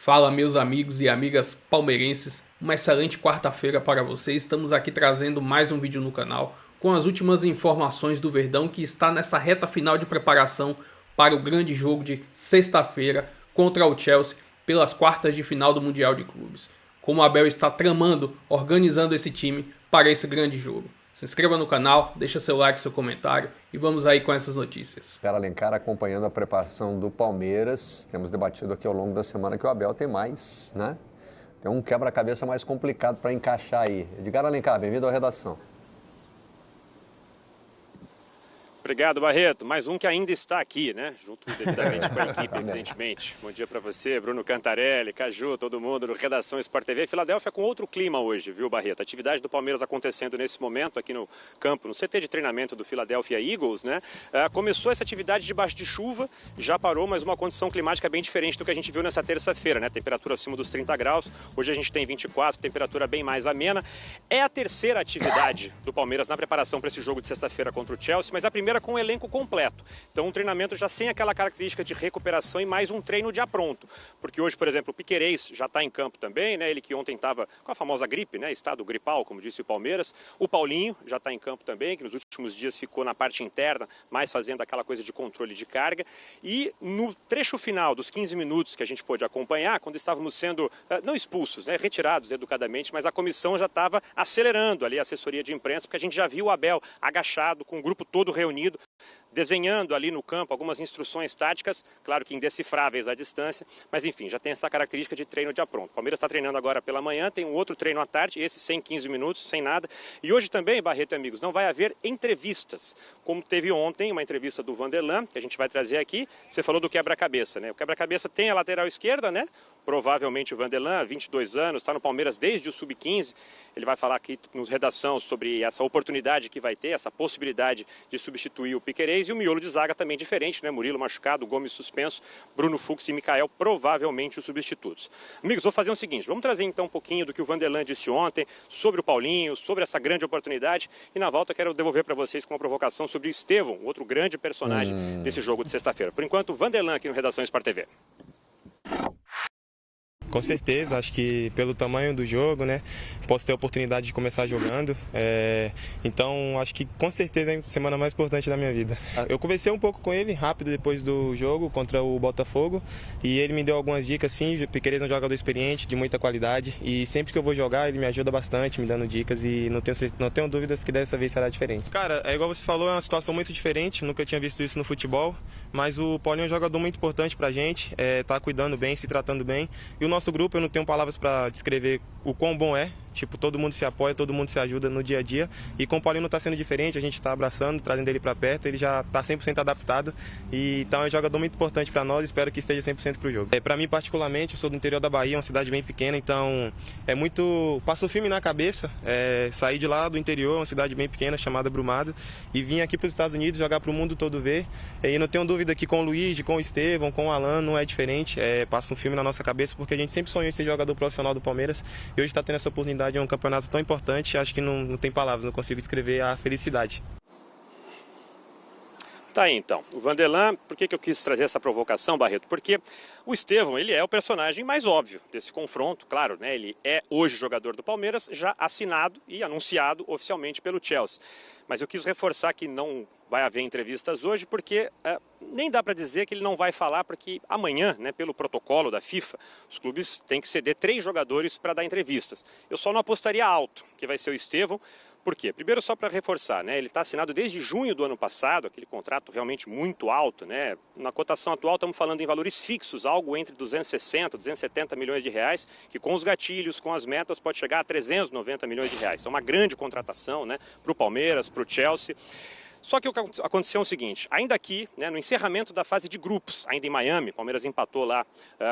Fala, meus amigos e amigas palmeirenses, uma excelente quarta-feira para vocês. Estamos aqui trazendo mais um vídeo no canal com as últimas informações do Verdão, que está nessa reta final de preparação para o grande jogo de sexta-feira contra o Chelsea pelas quartas de final do Mundial de Clubes. Como o Abel está tramando, organizando esse time para esse grande jogo. Se inscreva no canal, deixa seu like, seu comentário e vamos aí com essas notícias. Pera Alencar acompanhando a preparação do Palmeiras. Temos debatido aqui ao longo da semana que o Abel tem mais, né? Tem um quebra-cabeça mais complicado para encaixar aí. Edgar Alencar, bem-vindo à redação. Obrigado, Barreto. Mais um que ainda está aqui, né? Junto devidamente com a equipe, evidentemente. Bom dia para você, Bruno Cantarelli, Caju, todo mundo do Redação Sport TV. Filadélfia com outro clima hoje, viu, Barreto? A atividade do Palmeiras acontecendo nesse momento aqui no campo, no CT de treinamento do Philadelphia Eagles, né? Começou essa atividade debaixo de chuva, já parou, mas uma condição climática bem diferente do que a gente viu nessa terça-feira, né? Temperatura acima dos 30 graus. Hoje a gente tem 24, temperatura bem mais amena. É a terceira atividade do Palmeiras na preparação para esse jogo de sexta-feira contra o Chelsea, mas a primeira com o elenco completo. Então um treinamento já sem aquela característica de recuperação e mais um treino já pronto. Porque hoje, por exemplo, o Piquerez já está em campo também, né? Ele que ontem estava com a famosa gripe, né? Estado gripal, como disse o Palmeiras. O Paulinho já está em campo também, que nos últimos dias ficou na parte interna, mais fazendo aquela coisa de controle de carga. E no trecho final dos 15 minutos que a gente pôde acompanhar, quando estávamos sendo, não expulsos, né? Retirados educadamente, mas a comissão já estava acelerando ali a assessoria de imprensa, porque a gente já viu o Abel agachado, com o grupo todo reunido, desenhando ali no campo algumas instruções táticas, claro que indecifráveis à distância, mas enfim, já tem essa característica de treino já pronto. O Palmeiras está treinando agora pela manhã, tem um outro treino à tarde, esse sem 15 minutos, sem nada. E hoje também, Barreto e amigos, não vai haver entrevistas, como teve ontem uma entrevista do Vanderlan, que a gente vai trazer aqui. Você falou do quebra-cabeça, né? O quebra-cabeça tem a lateral esquerda, né? Provavelmente o Vanderlan, 22 anos, está no Palmeiras desde o Sub-15. Ele vai falar aqui nos redação sobre essa oportunidade que vai ter, essa possibilidade de substituir o Piquerez, e o miolo de zaga também diferente, né? Murilo machucado, Gomes suspenso, Bruno Fux e Mikael provavelmente os substitutos. Amigos, vou fazer o seguinte, vamos trazer então um pouquinho do que o Vanderlan disse ontem, sobre o Paulinho, sobre essa grande oportunidade, e na volta quero devolver para vocês com uma provocação sobre o Estevão, outro grande personagem desse jogo de sexta-feira. Por enquanto, o Vanderlan aqui no Redação Sport TV. Com certeza, acho que pelo tamanho do jogo, né, posso ter a oportunidade de começar jogando, então acho que com certeza é a semana mais importante da minha vida. Eu conversei um pouco com ele rápido depois do jogo contra o Botafogo e ele me deu algumas dicas, sim. O Piquerez é um jogador experiente, de muita qualidade, e sempre que eu vou jogar ele me ajuda bastante, me dando dicas, e não tenho dúvidas que dessa vez será diferente. Cara, é igual você falou, é uma situação muito diferente, nunca tinha visto isso no futebol, mas o Paulinho é um jogador muito importante pra gente, tá cuidando bem, se tratando bem, e o nosso grupo, eu não tenho palavras para descrever o quão bom é. Tipo, todo mundo se apoia, todo mundo se ajuda no dia a dia. E com o Paulinho não está sendo diferente, a gente está abraçando, trazendo ele para perto, ele já está 100% adaptado. E então é um jogador muito importante para nós, espero que esteja 100% para o jogo. Para mim, particularmente, eu sou do interior da Bahia, uma cidade bem pequena, então é muito... Passa um filme na cabeça, sair de lá do interior, uma cidade bem pequena chamada Brumado, e vim aqui para os Estados Unidos jogar para o mundo todo ver. E não tenho dúvida que com o Luiz, com o Estevão, com o Alan, não é diferente. Passa um filme na nossa cabeça, porque a gente sempre sonhou em ser jogador profissional do Palmeiras, e hoje está tendo essa oportunidade. É um campeonato tão importante, acho que não tem palavras, não consigo descrever a felicidade. Tá aí então, o Vanderlan, por que eu quis trazer essa provocação, Barreto? Porque o Estevão, ele é o personagem mais óbvio desse confronto, claro, né? Ele é hoje jogador do Palmeiras, já assinado e anunciado oficialmente pelo Chelsea. Mas eu quis reforçar que não vai haver entrevistas hoje, porque nem dá para dizer que ele não vai falar, porque amanhã, né, pelo protocolo da FIFA, os clubes têm que ceder 3 jogadores para dar entrevistas. Eu só não apostaria alto, que vai ser o Estevão. Por quê? Primeiro, só para reforçar, né? Ele está assinado desde junho do ano passado, aquele contrato realmente muito alto, né? Na cotação atual estamos falando em valores fixos, algo entre 260, 270 milhões de reais, que com os gatilhos, com as metas, pode chegar a 390 milhões de reais. Então, uma grande contratação, né? Para o Palmeiras, para o Chelsea. Só que o que aconteceu é o seguinte, ainda aqui, né, no encerramento da fase de grupos, ainda em Miami, o Palmeiras empatou lá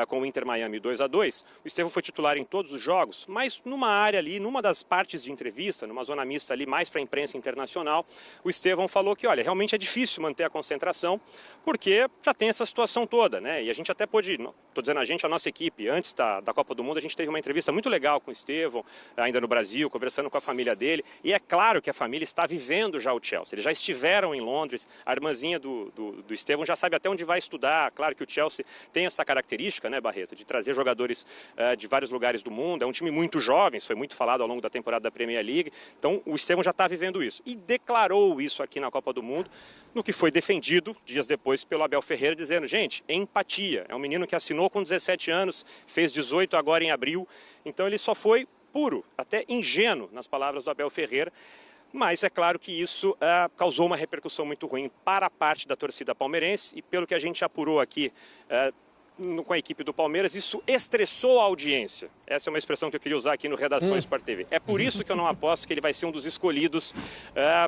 com o Inter Miami 2-2, o Estevão foi titular em todos os jogos, mas numa área ali, numa das partes de entrevista, numa zona mista ali, mais para a imprensa internacional, o Estevão falou que, olha, realmente é difícil manter a concentração, porque já tem essa situação toda, né, e a gente até pôde, estou dizendo a nossa equipe, antes da Copa do Mundo, a gente teve uma entrevista muito legal com o Estevão, ainda no Brasil, conversando com a família dele, e é claro que a família está vivendo já o Chelsea, eles já estiveram estiveram em Londres. A irmãzinha do Estevão já sabe até onde vai estudar. Claro que o Chelsea tem essa característica, né, Barreto, de trazer jogadores de vários lugares do mundo. É um time muito jovem, isso foi muito falado ao longo da temporada da Premier League. Então o Estevão já está vivendo isso. E declarou isso aqui na Copa do Mundo, no que foi defendido dias depois pelo Abel Ferreira, dizendo, gente, empatia. É um menino que assinou com 17 anos, fez 18 agora em abril. Então ele só foi puro, até ingênuo, nas palavras do Abel Ferreira, mas é claro que isso causou uma repercussão muito ruim para a parte da torcida palmeirense e pelo que a gente apurou aqui com a equipe do Palmeiras, isso estressou a audiência. Essa é uma expressão que eu queria usar aqui no Redação Sport TV. É por isso que eu não aposto que ele vai ser um dos escolhidos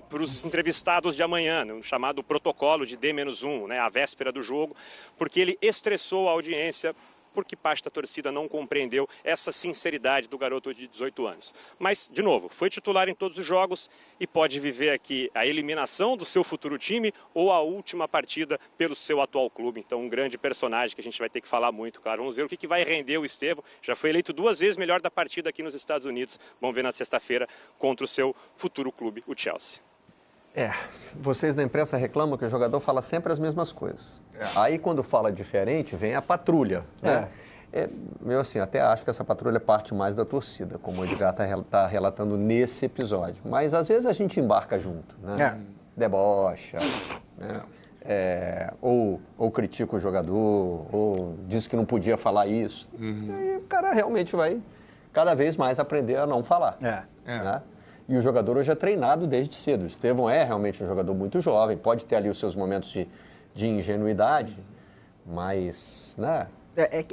para os entrevistados de amanhã, no chamado protocolo de D-1, né, a véspera do jogo, porque ele estressou a audiência, porque parte da torcida não compreendeu essa sinceridade do garoto de 18 anos. Mas, de novo, foi titular em todos os jogos e pode viver aqui a eliminação do seu futuro time ou a última partida pelo seu atual clube. Então, um grande personagem que a gente vai ter que falar muito, claro. Vamos ver o que vai render o Estevão. Já foi eleito 2 vezes melhor da partida aqui nos Estados Unidos. Vamos ver na sexta-feira contra o seu futuro clube, o Chelsea. Vocês da imprensa reclamam que o jogador fala sempre as mesmas coisas. Aí, quando fala diferente, vem a patrulha, né? Eu, assim, até acho que essa patrulha parte mais da torcida, como o Edgar está relatando nesse episódio. Mas, às vezes, a gente embarca junto, né? Debocha, né? Ou critica o jogador, ou diz que não podia falar isso. E aí o cara realmente vai, cada vez mais, aprender a não falar. Né? E o jogador hoje é treinado desde cedo. O Estevão é realmente um jogador muito jovem, pode ter ali os seus momentos de ingenuidade, mas, né?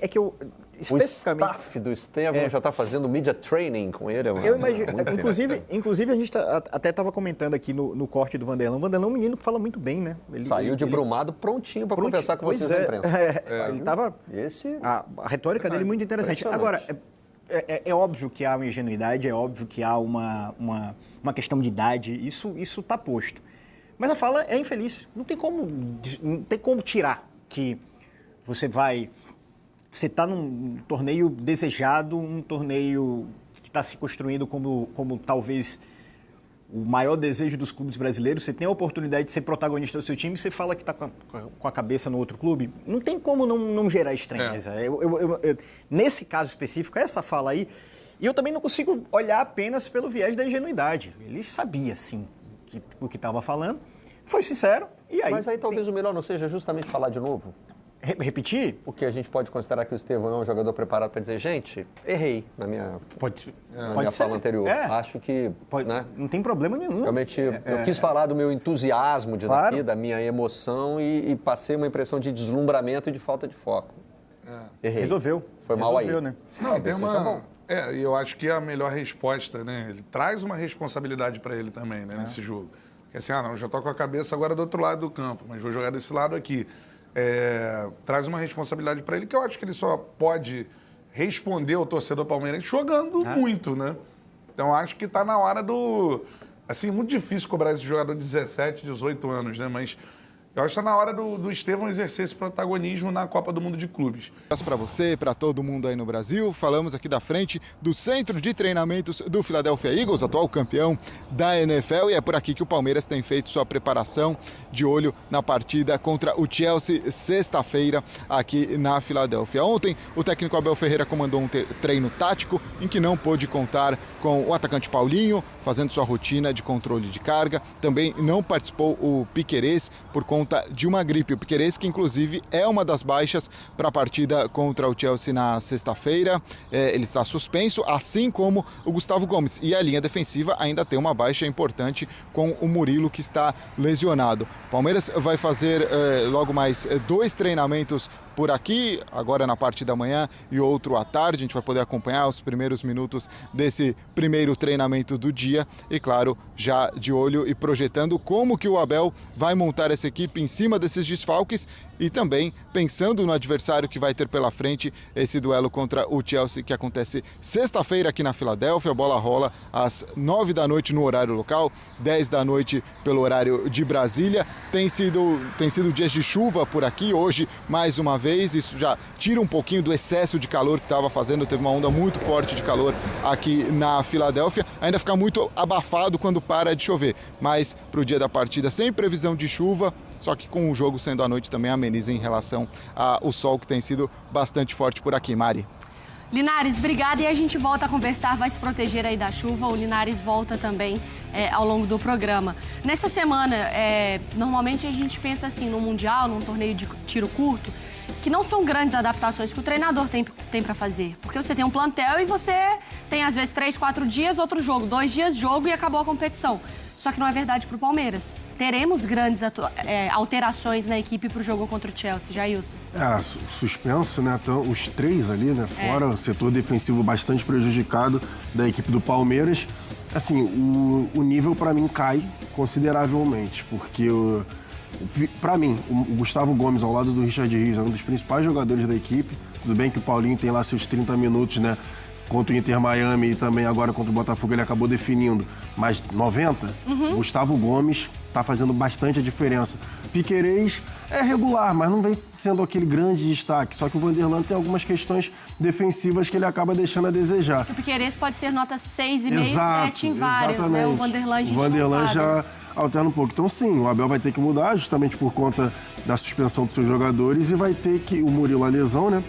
Que eu, especificamente... O staff do Estevão já está fazendo media training com ele. Eu imagino, inclusive a gente até estava comentando aqui no corte do Vanderlan. O Vanderlan é um menino que fala muito bem, né? Saiu de Brumado prontinho para conversar com vocês na imprensa. Ele estava... A retórica dele é muito interessante. Agora... É óbvio que há uma ingenuidade, é óbvio que há uma questão de idade, isso está posto. Mas a fala é infeliz. Não tem como tirar que você está num torneio desejado, um torneio que está se construindo como talvez o maior desejo dos clubes brasileiros. Você tem a oportunidade de ser protagonista do seu time, você fala que está com a cabeça no outro clube. Não tem como não gerar estranheza. Nesse caso específico, essa fala aí, e eu também não consigo olhar apenas pelo viés da ingenuidade. Ele sabia, sim, o que estava falando, foi sincero, e aí... Mas aí talvez o melhor não seja justamente falar de novo. Repetir? Porque a gente pode considerar que o Estevão é um jogador preparado para dizer, gente, errei na minha fala anterior. Acho que... né? Não tem problema nenhum. Realmente, eu quis falar do meu entusiasmo daqui, da minha emoção e passei uma impressão de deslumbramento e de falta de foco. Errei. Resolveu. Foi mal aí. Né? Não, tem uma... eu acho que é a melhor resposta, né? Ele traz uma responsabilidade para ele também, né, nesse jogo. Porque assim, já tô com a cabeça agora do outro lado do campo, mas vou jogar desse lado aqui. Traz uma responsabilidade para ele que eu acho que ele só pode responder ao torcedor palmeirense jogando muito, né? Então acho que está na hora do... Assim, muito difícil cobrar esse jogador de 17, 18 anos, né? Mas eu acho que está na hora do Estevão exercer esse protagonismo na Copa do Mundo de Clubes. Para você, para todo mundo aí no Brasil, falamos aqui da frente do Centro de Treinamentos do Philadelphia Eagles, atual campeão da NFL, e é por aqui que o Palmeiras tem feito sua preparação de olho na partida contra o Chelsea, sexta-feira, aqui na Filadélfia. Ontem, o técnico Abel Ferreira comandou um treino tático em que não pôde contar com o atacante Paulinho, fazendo sua rotina de controle de carga. Também não participou o Piquerez por conta de uma gripe. O Piquerez, que inclusive é uma das baixas para a partida contra o Chelsea na sexta-feira. Ele está suspenso, assim como o Gustavo Gomes. E a linha defensiva ainda tem uma baixa importante com o Murilo, que está lesionado. Palmeiras vai fazer logo mais 2 treinamentos por aqui, agora na parte da manhã e outro à tarde. A gente vai poder acompanhar os primeiros minutos desse primeiro treinamento do dia e, claro, já de olho e projetando como que o Abel vai montar essa equipe em cima desses desfalques e também pensando no adversário que vai ter pela frente, esse duelo contra o Chelsea, que acontece sexta-feira aqui na Filadélfia. A bola rola às 9 da noite no horário local, 10 da noite pelo horário de Brasília. Tem sido dias de chuva por aqui, hoje mais uma vez, isso já tira um pouquinho do excesso de calor que estava fazendo, teve uma onda muito forte de calor aqui na Filadélfia, ainda fica muito abafado quando para de chover, mas para o dia da partida sem previsão de chuva, só que com o jogo sendo à noite também ameniza em relação ao sol que tem sido bastante forte por aqui. Mari. Linares, obrigada, e a gente volta a conversar, vai se proteger aí da chuva, o Linares volta também ao longo do programa. Nessa semana, normalmente a gente pensa assim, no Mundial, num torneio de tiro curto, que não são grandes adaptações que o treinador tem para fazer. Porque você tem um plantel e você tem, às vezes, 3, 4 dias, outro jogo, 2 dias, jogo e acabou a competição. Só que não é verdade para o Palmeiras. Teremos grandes alterações na equipe para o jogo contra o Chelsea. Jailson. Suspenso, né? Então, os 3 ali, né? Fora o setor defensivo bastante prejudicado da equipe do Palmeiras. Assim, o nível para mim cai consideravelmente, porque para mim, o Gustavo Gomes, ao lado do Richard Rios, é um dos principais jogadores da equipe. Tudo bem que o Paulinho tem lá seus 30 minutos, né? Contra o Inter Miami e também agora contra o Botafogo ele acabou definindo. Mas 90, Gustavo Gomes tá fazendo bastante a diferença. Piquerez é regular, mas não vem sendo aquele grande destaque. Só que o Vanderlan tem algumas questões defensivas que ele acaba deixando a desejar. O Piquerez pode ser nota 6,5, 7 em várias, exatamente. né? O Vanderlan já alterna um pouco. Então, sim, o Abel vai ter que mudar justamente por conta da suspensão dos seus jogadores e vai ter que... O Murilo, a lesão, né?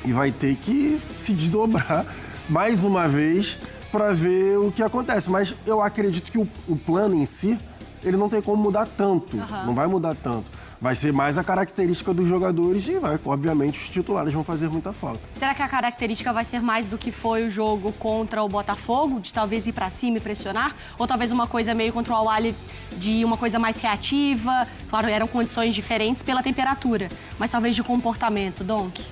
E vai ter que se desdobrar mais uma vez para ver o que acontece. Mas eu acredito que o plano em si, ele não tem como mudar tanto. Não vai mudar tanto. Vai ser mais a característica dos jogadores e, obviamente, os titulares vão fazer muita falta. Será que a característica vai ser mais do que foi o jogo contra o Botafogo, de talvez ir pra cima e pressionar? Ou talvez uma coisa meio contra o Al-Ahly, de uma coisa mais reativa? Claro, eram condições diferentes pela temperatura, mas talvez de comportamento, Donk?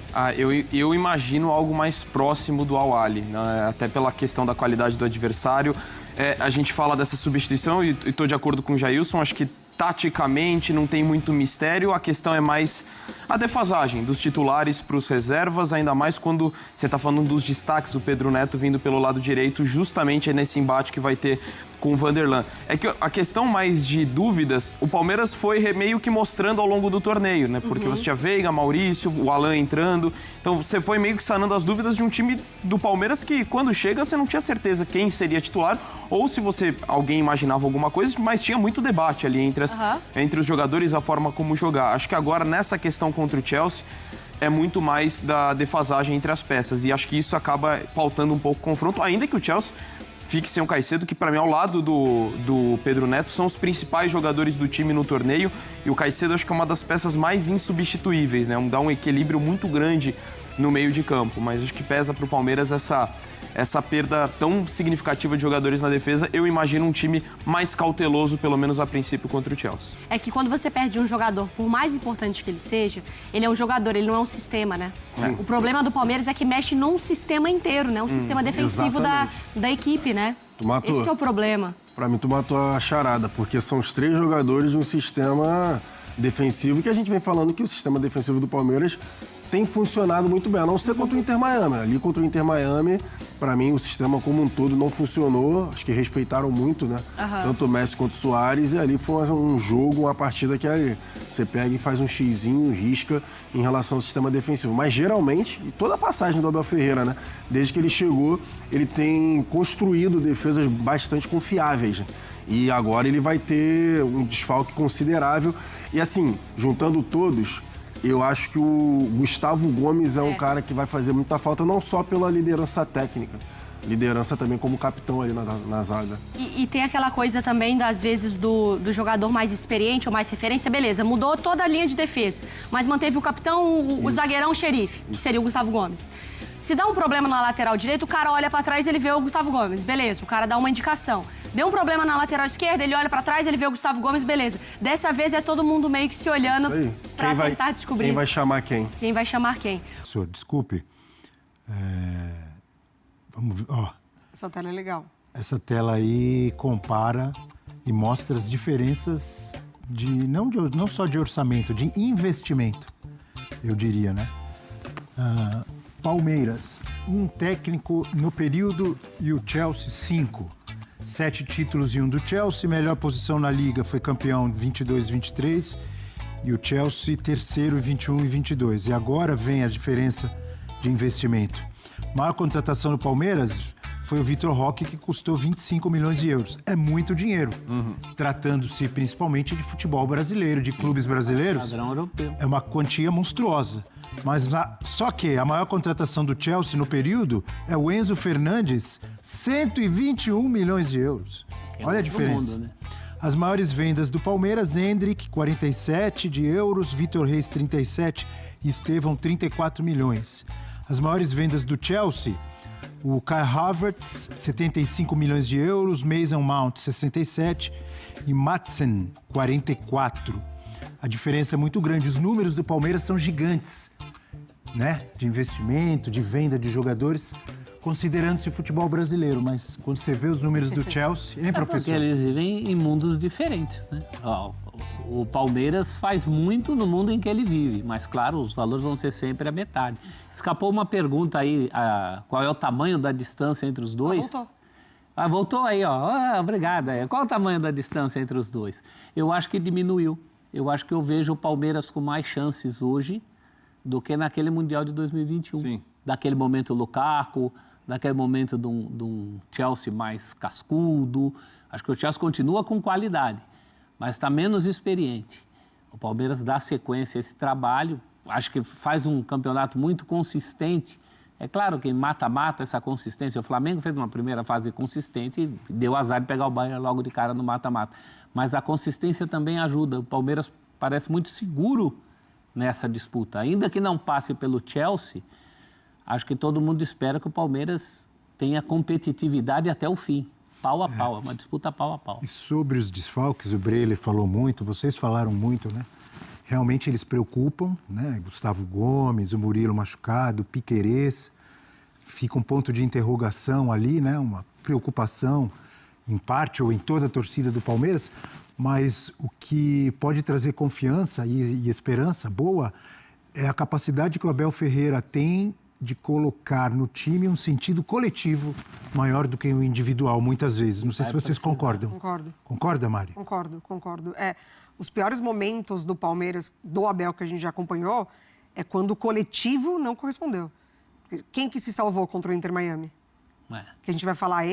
Eu imagino algo mais próximo do Al-Ahly, né? Até pela questão da qualidade do adversário. A gente fala dessa substituição e estou de acordo com o Jailson, acho que taticamente não tem muito mistério, a questão é mais a defasagem dos titulares para os reservas, ainda mais quando você está falando dos destaques, o Pedro Neto vindo pelo lado direito, justamente nesse embate que vai ter com o Vanderlan. É que a questão mais de dúvidas, o Palmeiras foi meio que mostrando ao longo do torneio, né? Porque você tinha Veiga, Maurício, o Alan entrando, então você foi meio que sanando as dúvidas de um time do Palmeiras que quando chega você não tinha certeza quem seria titular ou se alguém imaginava alguma coisa, mas tinha muito debate ali entre os jogadores, a forma como jogar. Acho que agora nessa questão contra o Chelsea é muito mais da defasagem entre as peças e acho que isso acaba pautando um pouco o confronto, ainda que o Chelsea fique sem o Caicedo, que para mim ao lado do Pedro Neto são os principais jogadores do time no torneio e o Caicedo acho que é uma das peças mais insubstituíveis, né? Dá um equilíbrio muito grande no meio de campo, mas acho que pesa para o Palmeiras essa perda tão significativa de jogadores na defesa. Eu imagino um time mais cauteloso, pelo menos a princípio, contra o Chelsea. É que quando você perde um jogador, por mais importante que ele seja, ele é um jogador, ele não é um sistema, né? O problema do Palmeiras é que mexe num sistema inteiro, né? Um sistema defensivo da equipe, né? Esse que é o problema. Pra mim, tu matou a charada, porque são os 3 jogadores de um sistema defensivo que a gente vem falando que o sistema defensivo do Palmeiras tem funcionado muito bem, a não ser contra o Inter Miami. Ali contra o Inter Miami, para mim, o sistema como um todo não funcionou. Acho que respeitaram muito, né? Tanto o Messi quanto o Suárez. E ali foi um jogo, uma partida que aí você pega e faz um xizinho, risca em relação ao sistema defensivo. Mas geralmente, e toda a passagem do Abel Ferreira, né? Desde que ele chegou, ele tem construído defesas bastante confiáveis. E agora ele vai ter um desfalque considerável. E assim, juntando todos, eu acho que o Gustavo Gomes é um cara que vai fazer muita falta, não só pela liderança técnica, liderança também como capitão ali na zaga. E tem aquela coisa também, às vezes, do jogador mais experiente ou mais referência, beleza, mudou toda a linha de defesa, mas manteve o capitão, o zagueirão xerife, que seria o Gustavo Gomes. Se dá um problema na lateral direita, o cara olha pra trás e ele vê o Gustavo Gomes, beleza, o cara dá uma indicação. Deu um problema na lateral esquerda, ele olha pra trás, ele vê o Gustavo Gomes, beleza. Dessa vez é todo mundo meio que se olhando pra tentar descobrir. Quem vai chamar quem? Quem vai chamar quem? Senhor, desculpe. Vamos ver. Essa tela é legal. Essa tela aí compara e mostra as diferenças não só de orçamento, de investimento, eu diria, né? Palmeiras, um técnico no período e o Chelsea 5. 7 títulos e um do Chelsea, melhor posição na Liga, foi campeão 22 e 23 e o Chelsea terceiro 21 e 22. E agora vem a diferença de investimento. A maior contratação do Palmeiras foi o Vitor Roque, que custou 25 milhões de euros. É muito dinheiro, tratando-se principalmente de futebol brasileiro, de clubes brasileiros. Padrão europeu. É uma quantia monstruosa. Mas só que a maior contratação do Chelsea no período é o Enzo Fernandes, 121 milhões de euros. Olha a diferença. Mundo, né? As maiores vendas do Palmeiras, Hendrick, 47 de euros, Vitor Reis, 37 e Estevão, 34 milhões. As maiores vendas do Chelsea, o Kai Havertz, 75 milhões de euros, Mason Mount, 67 e Madsen, 44. A diferença é muito grande. Os números do Palmeiras são gigantes, né? De investimento, de venda de jogadores, considerando-se o futebol brasileiro. Mas quando você vê os números do Chelsea, hein, professor? Porque eles vivem em mundos diferentes, né? O Palmeiras faz muito no mundo em que ele vive, mas, claro, os valores vão ser sempre a metade. Escapou uma pergunta aí, qual é o tamanho da distância entre os dois? Voltou aí, ó. Obrigada. Qual é o tamanho da distância entre os dois? Eu acho que diminuiu. Eu acho que eu vejo o Palmeiras com mais chances hoje do que naquele Mundial de 2021. Sim. Daquele momento Lukaku, daquele momento de um Chelsea mais cascudo. Acho que o Chelsea continua com qualidade, mas está menos experiente. O Palmeiras dá sequência a esse trabalho, acho que faz um campeonato muito consistente. É claro que mata-mata essa consistência. O Flamengo fez uma primeira fase consistente e deu azar de pegar o Bayern logo de cara no mata-mata. Mas a consistência também ajuda. O Palmeiras parece muito seguro nessa disputa. Ainda que não passe pelo Chelsea, acho que todo mundo espera que o Palmeiras tenha competitividade até o fim. Pau a pau, é uma disputa pau a pau. E sobre os desfalques, o Breler falou muito, vocês falaram muito, né? Realmente eles preocupam, né? Gustavo Gomes, o Murilo machucado, o Piquerez, fica um ponto de interrogação ali, né? Uma preocupação, em parte ou em toda a torcida do Palmeiras, mas o que pode trazer confiança e esperança boa é a capacidade que o Abel Ferreira tem de colocar no time um sentido coletivo maior do que o individual, muitas vezes. Não sei se vocês concordam. Concordo. Concorda, Mari? Concordo. Os piores momentos do Palmeiras, do Abel, que a gente já acompanhou, é quando o coletivo não correspondeu. Quem que se salvou contra o Inter Miami? Que a gente vai falar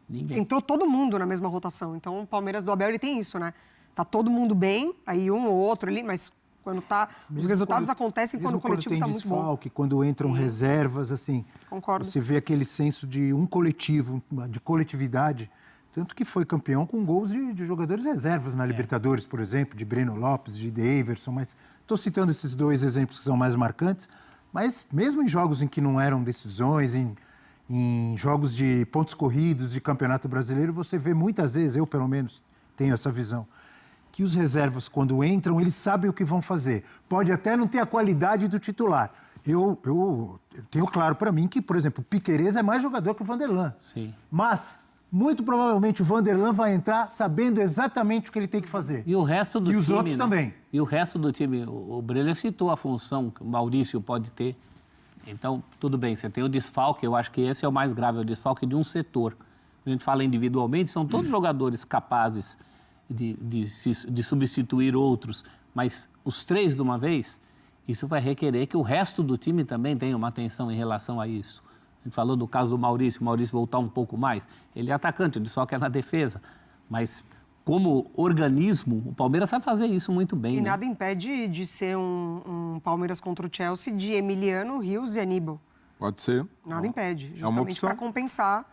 Ninguém. Entrou todo mundo na mesma rotação. Então, o Palmeiras do Abel, ele tem isso, né? Tá todo mundo bem, aí um ou outro ali, mas quando tá... Os resultados acontecem quando o coletivo tá muito bom. Desfalque, quando entram reservas, assim... Concordo. Você vê aquele senso de um coletivo, de coletividade. Tanto que foi campeão com gols de jogadores reservas na Libertadores, por exemplo, de Breno Lopes, de Daverson, mas estou citando esses dois exemplos que são mais marcantes, mas mesmo em jogos em que não eram decisões, em jogos de pontos corridos de Campeonato Brasileiro, você vê muitas vezes, eu pelo menos tenho essa visão, que os reservas, quando entram, eles sabem o que vão fazer. Pode até não ter a qualidade do titular. Eu tenho claro para mim que, por exemplo, o Piquerez é mais jogador que o Vanderlan. Sim. Mas, muito provavelmente, o Vanderlan vai entrar sabendo exatamente o que ele tem que fazer. E o resto do time... E os outros também. E o resto do time, o Breler citou a função que o Maurício pode ter. Então, tudo bem, você tem o desfalque, eu acho que esse é o mais grave, é o desfalque de um setor. A gente fala individualmente, são todos jogadores capazes de substituir outros, mas os três de uma vez, isso vai requerer que o resto do time também tenha uma atenção em relação a isso. A gente falou do caso do Maurício, o Maurício voltar um pouco mais. Ele é atacante, o desfalque é na defesa, mas... Como organismo, o Palmeiras sabe fazer isso muito bem. E nada impede de ser um Palmeiras contra o Chelsea de Emiliano, Rios e Aníbal. Pode ser. Nada impede, justamente para compensar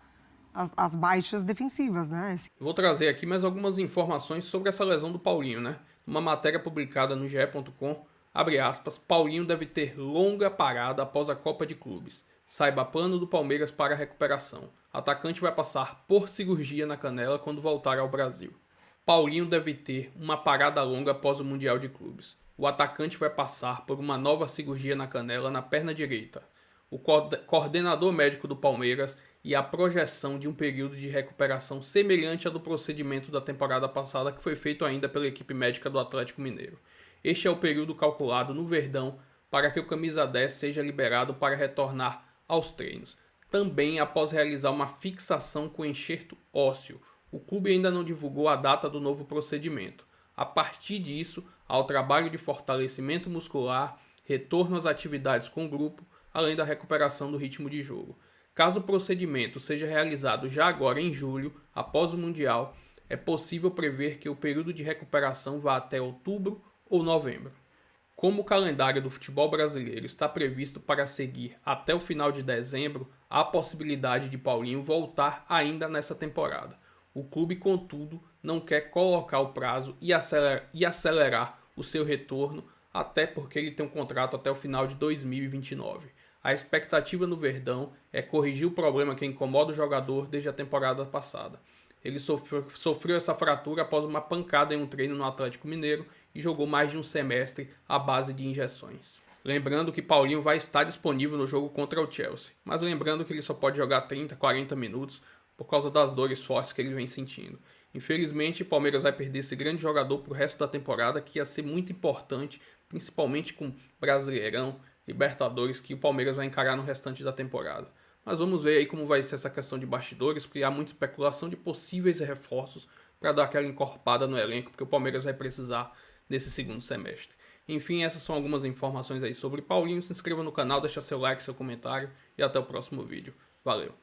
as baixas defensivas, né? Vou trazer aqui mais algumas informações sobre essa lesão do Paulinho, né? Uma matéria publicada no ge.com, abre aspas, Paulinho deve ter longa parada após a Copa de Clubes. Saiba plano do Palmeiras para a recuperação. Atacante vai passar por cirurgia na canela quando voltar ao Brasil. Paulinho deve ter uma parada longa após o Mundial de Clubes. O atacante vai passar por uma nova cirurgia na canela na perna direita. O coordenador médico do Palmeiras e a projeção de um período de recuperação semelhante ao do procedimento da temporada passada que foi feito ainda pela equipe médica do Atlético Mineiro. Este é o período calculado no Verdão para que o camisa 10 seja liberado para retornar aos treinos. Também após realizar uma fixação com enxerto ósseo. O clube ainda não divulgou a data do novo procedimento. A partir disso, ao trabalho de fortalecimento muscular, retorno às atividades com o grupo, além da recuperação do ritmo de jogo. Caso o procedimento seja realizado já agora em julho, após o Mundial, é possível prever que o período de recuperação vá até outubro ou novembro. Como o calendário do futebol brasileiro está previsto para seguir até o final de dezembro, há a possibilidade de Paulinho voltar ainda nessa temporada. O clube, contudo, não quer colocar o prazo e acelerar o seu retorno, até porque ele tem um contrato até o final de 2029. A expectativa no Verdão é corrigir o problema que incomoda o jogador desde a temporada passada. Ele sofreu essa fratura após uma pancada em um treino no Atlético Mineiro e jogou mais de um semestre à base de injeções. Lembrando que Paulinho vai estar disponível no jogo contra o Chelsea, mas lembrando que ele só pode jogar 30, 40 minutos por causa das dores fortes que ele vem sentindo. Infelizmente, o Palmeiras vai perder esse grande jogador para o resto da temporada, que ia ser muito importante, principalmente com Brasileirão, Libertadores, que o Palmeiras vai encarar no restante da temporada. Mas vamos ver aí como vai ser essa questão de bastidores, porque há muita especulação de possíveis reforços para dar aquela encorpada no elenco, porque o Palmeiras vai precisar nesse segundo semestre. Enfim, essas são algumas informações aí sobre Paulinho. Se inscreva no canal, deixa seu like, seu comentário e até o próximo vídeo. Valeu!